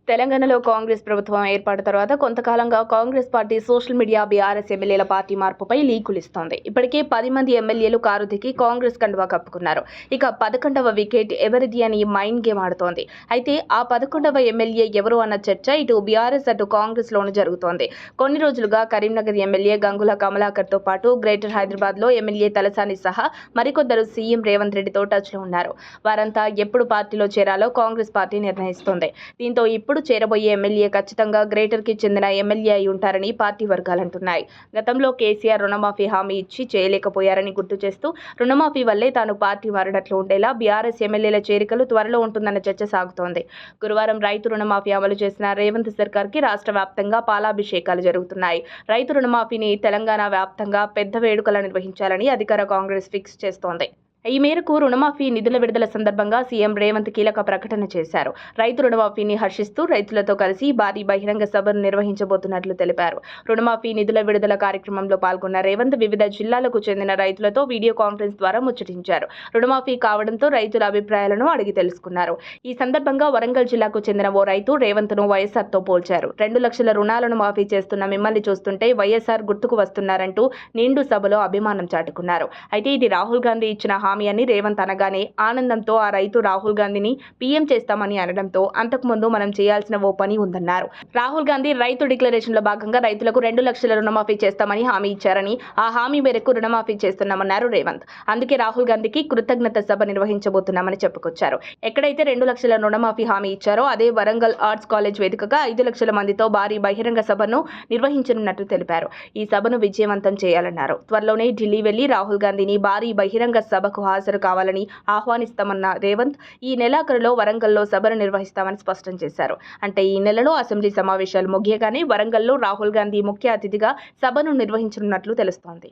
తెలంగాణలో కాంగ్రెస్ ప్రభుత్వం ఏర్పాటు తర్వాత కొంతకాలంగా Congress party social media BRS ఎమ్మెల్యేల పార్టీ మార్పుపై లీకులిస్తోంది. ఇప్పటికే 10 మంది ఎమ్మెల్యేలు కారు దిగి కాంగ్రెస్ కండువా కప్పుకున్నారు. ఇక 11వ వికెట్ ఎవరిది అని మైండ్ గేమ్ ఆడుతోంది. అయితే ఆ 11వ ఎమ్మెల్యే ఎవరు అన్న చర్చ ఇటు బీఆర్ఎస్ అటు కాంగ్రెస్ లోనూ జరుగుతోంది. కొన్ని రోజులుగా కరీంనగర్ ఎమ్మెల్యే గంగుల కమలాకర్ తో పాటు గ్రేటర్ హైదరాబాద్ లో ఎమ్మెల్యే తలసాని సహా మరికొందరు సీఎం రేవంత్ రెడ్డితో టచ్ లో ఉన్నారు. వారంతా ఎప్పుడు పార్టీలో చేరాలో కాంగ్రెస్ పార్టీ నిర్ణయిస్తోంది. దీంతో ఇప్పుడు చేరబోయే ఎమ్మెల్యే ఖచ్చితంగా గ్రేటర్ కి చెందిన ఎమ్మెల్యే అయి ఉంటారని పార్టీ వర్గాలంటున్నాయి. గతంలో కేసీఆర్ రుణమాఫీ హామీ ఇచ్చి చేయలేకపోయారని గుర్తు చేస్తూ రుణమాఫీ వల్లే తాను పార్టీ మారినట్లు ఉండేలా బీఆర్ఎస్ ఎమ్మెల్యేల చేరికలు త్వరలో ఉంటుందన్న చర్చ సాగుతోంది. గురువారం రైతు రుణమాఫీ అమలు చేసిన రేవంత్ సర్కార్ కి రాష్ట్ర వ్యాప్తంగా పాలాభిషేకాలు జరుగుతున్నాయి. రైతు రుణమాఫీని తెలంగాణ వ్యాప్తంగా పెద్ద వేడుకలు నిర్వహించాలని అధికార కాంగ్రెస్ ఫిక్స్ చేస్తోంది. ఈ మేరకు రుణమాఫీ నిధుల విడుదల సందర్భంగా సీఎం రేవంత్ కీలక ప్రకటన చేశారు. రైతు రుణమాఫీని హర్షిస్తూ రైతులతో కలిసి భారీ బహిరంగ సభను నిర్వహించబోతున్నట్లు తెలిపారు. రుణమాఫీ నిధుల విడుదల కార్యక్రమంలో పాల్గొన్న రేవంత్ వివిధ జిల్లాలకు చెందిన రైతులతో వీడియో కాన్ఫరెన్స్ ద్వారా ముచ్చటించారు. రుణమాఫీ కావడంతో రైతుల అభిప్రాయాలను అడిగి తెలుసుకున్నారు. ఈ సందర్భంగా వరంగల్ జిల్లాకు చెందిన ఓ రైతు రేవంత్ ను వైఎస్ఆర్ తో పోల్చారు. 2 లక్షల రుణాలను మాఫీ చేస్తున్న మిమ్మల్ని చూస్తుంటే వైఎస్ఆర్ గుర్తుకు వస్తున్నారంటూ నిండు సభలో అభిమానం చాటుకున్నారు. అయితే ఇది రాహుల్ గాంధీ ఇచ్చిన హామీ అని రేవంత్ అనగానే ఆనందంతో ఆ రైతు రాహుల్ గాంధీని పీఎం చేస్తామని అనడంతో అంతకుముందు మనం చేయాల్సిన ఓ పని ఉందన్నారు. రాహుల్ గాంధీ రైతు డిక్లరేషన్ లో భాగంగా రైతులకు 2 లక్షల రుణమాఫీ చేస్తామని హామీ ఇచ్చారని ఆ హామీ మేరకు రుణమాఫీ చేస్తున్నామన్నారు రేవంత్. అందుకే రాహుల్ గాంధీకి కృతజ్ఞత సభ నిర్వహించబోతున్నామని చెప్పుకొచ్చారు. ఎక్కడైతే 2 లక్షల రుణమాఫీ హామీ ఇచ్చారో అదే వరంగల్ ఆర్ట్స్ కాలేజ్ వేదికగా 5 లక్షల మందితో భారీ బహిరంగ సభను నిర్వహించనున్నట్టు తెలిపారు. ఈ సభను విజయవంతం చేయాలన్నారు. త్వరలోనే ఢిల్లీ వెళ్లి రాహుల్ గాంధీని భారీ బహిరంగ సభకు హాజరు కావాలని ఆహ్వానిస్తామన్న రేవంత్ ఈ నెలాఖరులో వరంగల్లో సభను నిర్వహిస్తామని స్పష్టం చేశారు. అంటే ఈ నెలలో అసెంబ్లీ సమావేశాలు ముగియగానే వరంగల్లో రాహుల్ గాంధీ ముఖ్య అతిథిగా సభను నిర్వహించనున్నట్లు తెలుస్తోంది.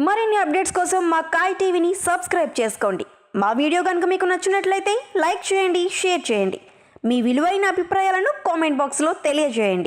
మరిన్ని అప్డేట్స్ కోసం మా కాయ్ టీవీని సబ్స్క్రైబ్ చేసుకోండి. మా వీడియో కనుక మీకు నచ్చినట్లయితే లైక్ చేయండి, షేర్ చేయండి. మీ విలువైన అభిప్రాయాలను కామెంట్ బాక్స్లో తెలియజేయండి.